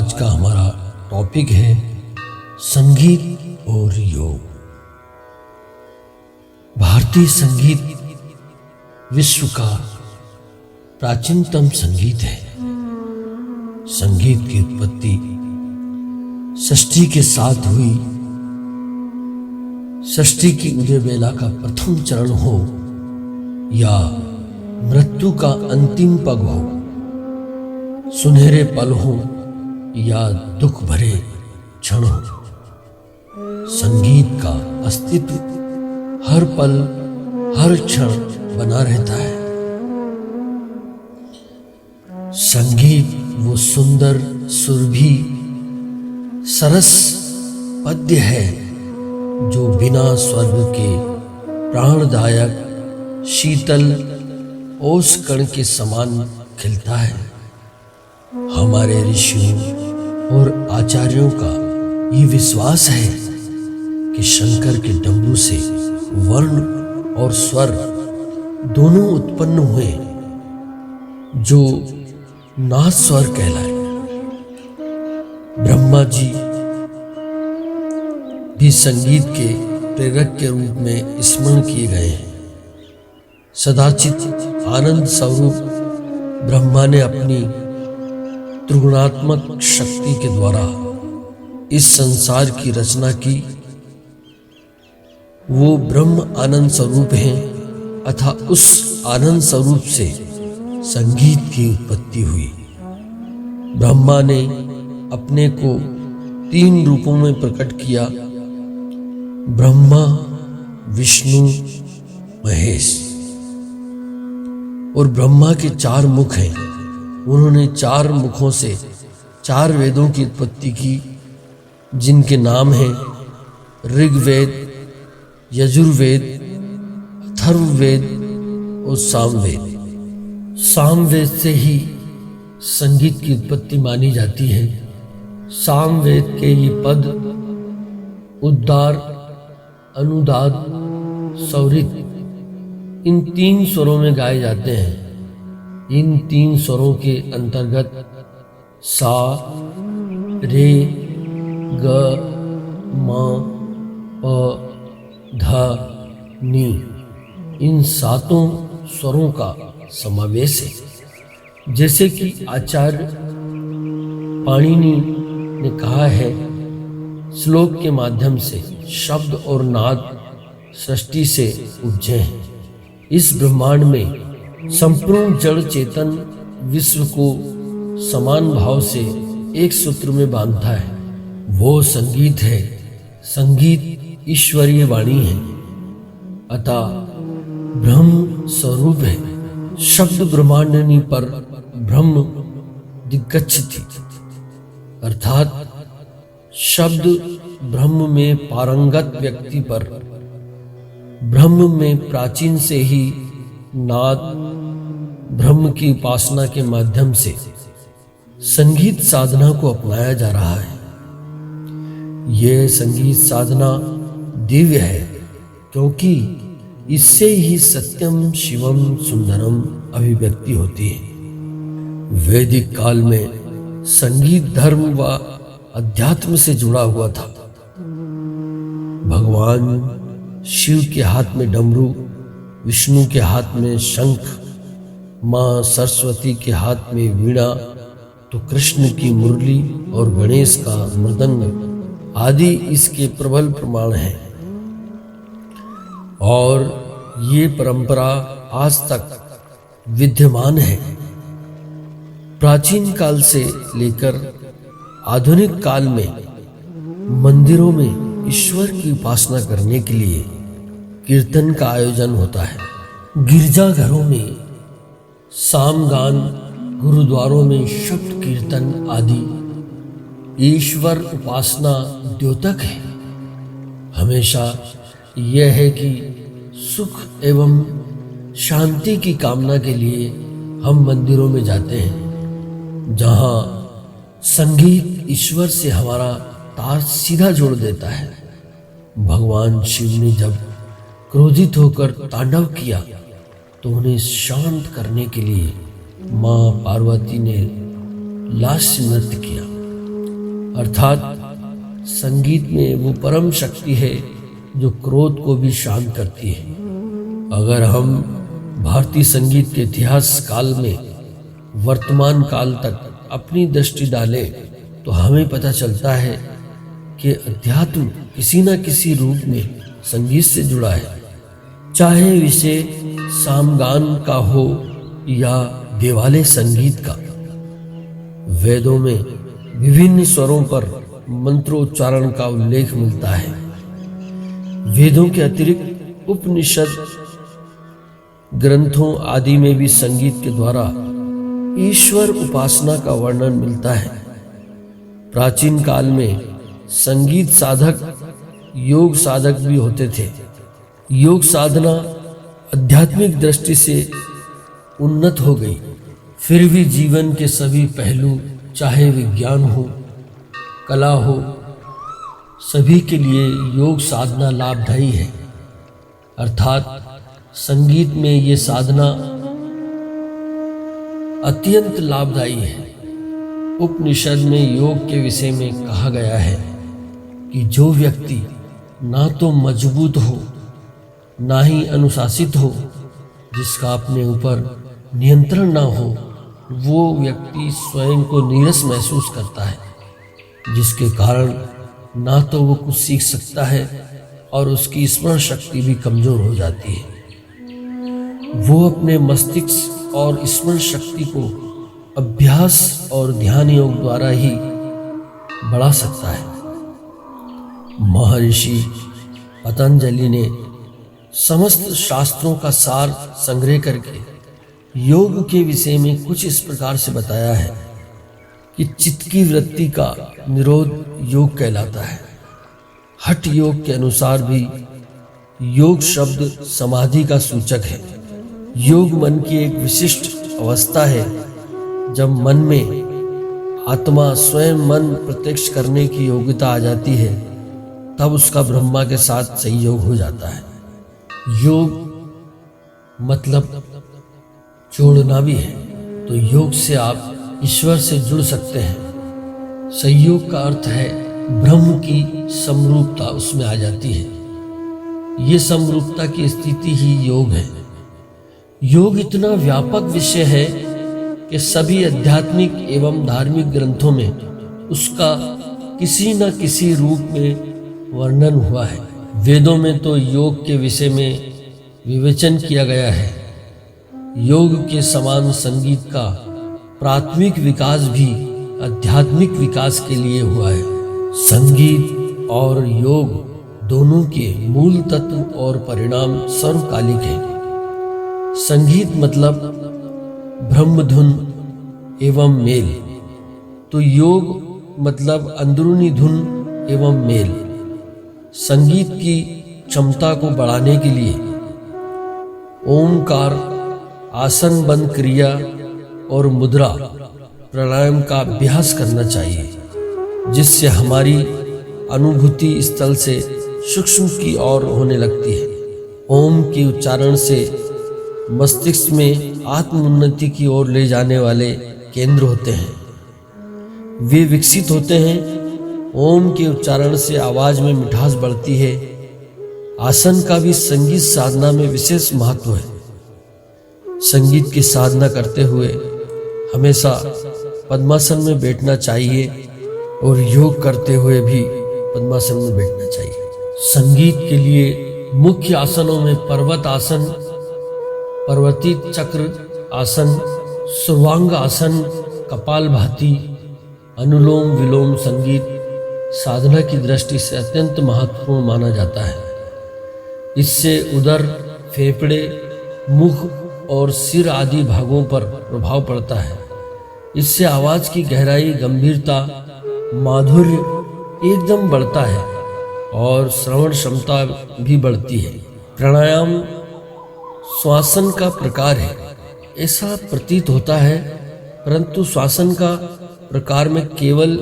आज का हमारा टॉपिक है संगीत और योग। भारतीय संगीत विश्व का प्राचीनतम संगीत है। संगीत की उत्पत्ति षष्ठी के साथ हुई। षष्ठी की उदय बेला का प्रथम चरण हो या मृत्यु का अंतिम पग हो, सुनहरे पल हो या दुख भरे क्षण हो, संगीत का अस्तित्व हर पल हर क्षण बना रहता है। संगीत वो सुंदर सुरभि सरस पद्य है जो बिना स्वर्ग के प्राणदायक शीतल ओस कण के समान खिलता है। हमारे ऋषियों और आचार्यों का ये विश्वास है कि शंकर के डमरू से वर्ण और स्वर दोनों उत्पन्न हुए जो नाद स्वर कहलाए। ब्रह्मा जी भी संगीत के प्रेरक के रूप में स्मरण किए गए हैं। सदाचित आनंद स्वरूप ब्रह्मा ने अपनी त्रिगुणात्मक शक्ति के द्वारा इस संसार की रचना की। वो ब्रह्म आनंद स्वरूप हैं अथा उस आनंद स्वरूप से संगीत की उत्पत्ति हुई। ब्रह्मा ने अपने को 3 रूपों में प्रकट किया, ब्रह्मा विष्णु महेश। और ब्रह्मा के 4 मुख हैं। उन्होंने 4 मुखों से 4 वेदों की उत्पत्ति की, जिनके नाम हैं ऋग्वेद, यजुर्वेद, अथर्ववेद और सामवेद। सामवेद से ही संगीत की उत्पत्ति मानी जाती है। सामवेद के ये पद उद्गार, अनुदात, सौरित इन 3 स्वरों में गाए जाते हैं। इन 3 स्वरों के अंतर्गत सा, रे, ग, म, प, ध, नी इन 7 स्वरों का समावेश है। जैसे कि आचार्य पाणिनि ने कहा है, श्लोक के माध्यम से शब्द और नाद सृष्टि से उपजे हैं। इस ब्रह्मांड में संपूर्ण जड़ चेतन विश्व को समान भाव से एक सूत्र में बांधता है। वो संगीत है। संगीत ईश्वरीय वाणी है, अतः ब्रह्म स्वरूप है। शब्द ब्रह्मांडनी पर ब्रह्म दिग्गच्छति, अर्थात शब्द ब्रह्म में पारंगत व्यक्ति पर ब्रह्म में प्राचीन से ही नाद ब्रह्म की उपासना के माध्यम से संगीत साधना को अपनाया जा रहा है। यह संगीत साधना दिव्य है, क्योंकि इससे ही सत्यम शिवम सुंदरम अभिव्यक्ति होती है। वैदिक काल में संगीत धर्म व अध्यात्म से जुड़ा हुआ था। भगवान शिव के हाथ में डमरू, विष्णु के हाथ में शंख, मां सरस्वती के हाथ में वीणा, तो कृष्ण की मुरली और गणेश का मृदंग आदि इसके प्रबल प्रमाण हैं। और ये परंपरा आज तक विद्यमान है। प्राचीन काल से लेकर आधुनिक काल में मंदिरों में ईश्वर की उपासना करने के लिए कीर्तन का आयोजन होता है। गिरजाघरों में सामगान, गुरुद्वारों में शब्द कीर्तन आदि ईश्वर उपासना द्योतक है। हमेशा यह है कि सुख एवं शांति की कामना के लिए हम मंदिरों में जाते हैं, जहां संगीत ईश्वर से हमारा तार सीधा जोड़ देता है। भगवान शिव ने जब क्रोधित होकर तांडव किया तो उन्हें शांत करने के लिए मां पार्वती ने लास्य नृत्य किया। अर्थात संगीत में वो परम शक्ति है जो क्रोध को भी शांत करती है। अगर हम भारतीय संगीत के इतिहास काल में वर्तमान काल तक अपनी दृष्टि डालें तो हमें पता चलता है कि अध्यात्म किसी न किसी रूप में संगीत से जुड़ा है, चाहे विषय सामगान का हो या देवालय संगीत का। वेदों में विभिन्न स्वरों पर मंत्रोच्चारण का उल्लेख मिलता है। वेदों के अतिरिक्त उपनिषद ग्रंथों आदि में भी संगीत के द्वारा ईश्वर उपासना का वर्णन मिलता है। प्राचीन काल में संगीत साधक योग साधक भी होते थे। योग साधना आध्यात्मिक दृष्टि से उन्नत हो गई, फिर भी जीवन के सभी पहलू, चाहे विज्ञान हो, कला हो, सभी के लिए योग साधना लाभदायी है। अर्थात संगीत में ये साधना अत्यंत लाभदायी है। उपनिषद में योग के विषय में कहा गया है कि जो व्यक्ति ना तो मजबूत हो ना ही अनुशासित हो, जिसका अपने ऊपर नियंत्रण ना हो, वो व्यक्ति स्वयं को नीरस महसूस करता है, जिसके कारण ना तो वो कुछ सीख सकता है और उसकी स्मरण शक्ति भी कमजोर हो जाती है। वो अपने मस्तिष्क और स्मरण शक्ति को अभ्यास और ध्यान योग द्वारा ही बढ़ा सकता है। महर्षि पतंजलि ने समस्त शास्त्रों का सार संग्रह करके योग के विषय में कुछ इस प्रकार से बताया है कि चित्त की वृत्ति का निरोध योग कहलाता है। हठ योग के अनुसार भी योग शब्द समाधि का सूचक है। योग मन की एक विशिष्ट अवस्था है। जब मन में आत्मा स्वयं मन प्रत्यक्ष करने की योग्यता आ जाती है, तब उसका ब्रह्मा के साथ संयोग हो जाता है। योग मतलब जोड़ना भी है, तो योग से आप ईश्वर से जुड़ सकते हैं। संयोग का अर्थ है ब्रह्म की समरूपता उसमें आ जाती है। ये समरूपता की स्थिति ही योग है। योग इतना व्यापक विषय है कि सभी आध्यात्मिक एवं धार्मिक ग्रंथों में उसका किसी न किसी रूप में वर्णन हुआ है। वेदों में तो योग के विषय में विवेचन किया गया है। योग के समान संगीत का प्राथमिक विकास भी आध्यात्मिक विकास के लिए हुआ है। संगीत और योग दोनों के मूल तत्व और परिणाम सर्वकालिक हैं। संगीत मतलब ब्रह्मधुन एवं मेल, तो योग मतलब अंदरूनी धुन एवं मेल। संगीत की क्षमता को बढ़ाने के लिए ओमकार, आसन बंद क्रिया और मुद्रा प्राणायाम का अभ्यास करना चाहिए, जिससे हमारी अनुभूति स्थल से सूक्ष्म की ओर होने लगती है। ओम के उच्चारण से मस्तिष्क में आत्मोन्नति की ओर ले जाने वाले केंद्र होते हैं, वे विकसित होते हैं। ओम के उच्चारण से आवाज में मिठास बढ़ती है। आसन का भी संगीत साधना में विशेष महत्व है। संगीत की साधना करते हुए हमेशा पद्मासन में बैठना चाहिए और योग करते हुए भी पद्मासन में बैठना चाहिए। संगीत के लिए मुख्य आसनों में पर्वत आसन, पर्वती चक्र आसन, सर्वांग आसन, कपालभाति, अनुलोम विलोम संगीत साधना की दृष्टि से अत्यंत महत्वपूर्ण माना जाता है। इससे उदर, फेफड़े, मुख और सिर आदि भागों पर प्रभाव पड़ता है। इससे आवाज की गहराई, गंभीरता, माधुर्य एकदम बढ़ता है और श्रवण क्षमता भी बढ़ती है। प्राणायाम श्वासन का प्रकार है, ऐसा प्रतीत होता है, परंतु श्वासन का प्रकार में केवल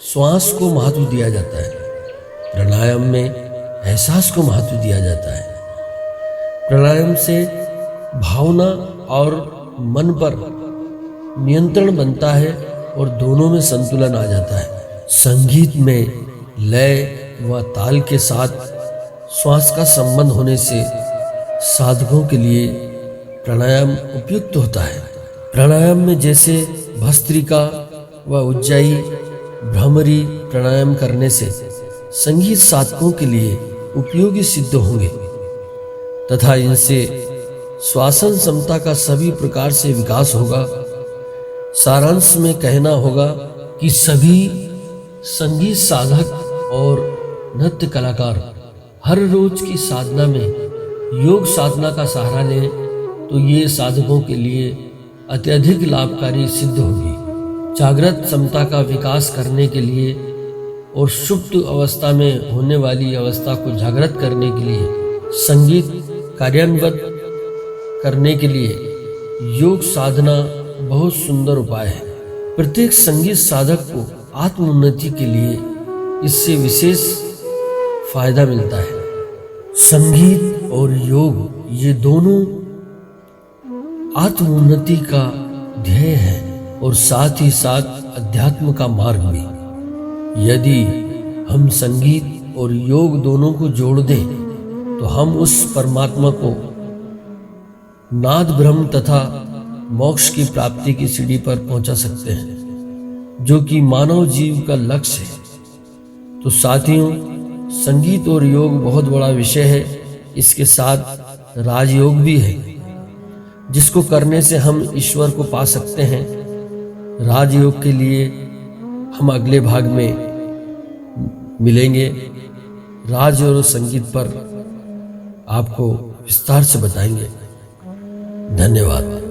श्वास को महत्व दिया जाता है। प्राणायाम में एहसास को महत्व दिया जाता है। प्राणायाम से भावना और मन पर नियंत्रण बनता है और दोनों में संतुलन आ जाता है। संगीत में लय व ताल के साथ श्वास का संबंध होने से साधकों के लिए प्राणायाम उपयुक्त होता है। प्राणायाम में जैसे भस्त्रिका व उज्जाई भ्रमरी प्राणायाम करने से संगीत साधकों के लिए उपयोगी सिद्ध होंगे तथा इनसे श्वासन क्षमता का सभी प्रकार से विकास होगा। सारांश में कहना होगा कि सभी संगीत साधक और नृत्य कलाकार हर रोज की साधना में योग साधना का सहारा लें तो ये साधकों के लिए अत्यधिक लाभकारी सिद्ध होगी। जागृत क्षमता का विकास करने के लिए और सुप्त अवस्था में होने वाली अवस्था को जागृत करने के लिए संगीत कार्यान्वित करने के लिए योग साधना बहुत सुंदर उपाय है। प्रत्येक संगीत साधक को आत्मोन्नति के लिए इससे विशेष फायदा मिलता है। संगीत और योग ये दोनों आत्मोन्नति का ध्येय है और साथ ही साथ अध्यात्म का मार्ग भी। यदि हम संगीत और योग दोनों को जोड़ दें तो हम उस परमात्मा को नाद ब्रह्म तथा मोक्ष की प्राप्ति की सीढ़ी पर पहुंचा सकते हैं, जो कि मानव जीव का लक्ष्य है। तो साथियों, संगीत और योग बहुत बड़ा विषय है। इसके साथ राजयोग भी है, जिसको करने से हम ईश्वर को पा सकते हैं। राजयोग के लिए हम अगले भाग में मिलेंगे। राज और संगीत पर आपको विस्तार से बताएंगे। धन्यवाद।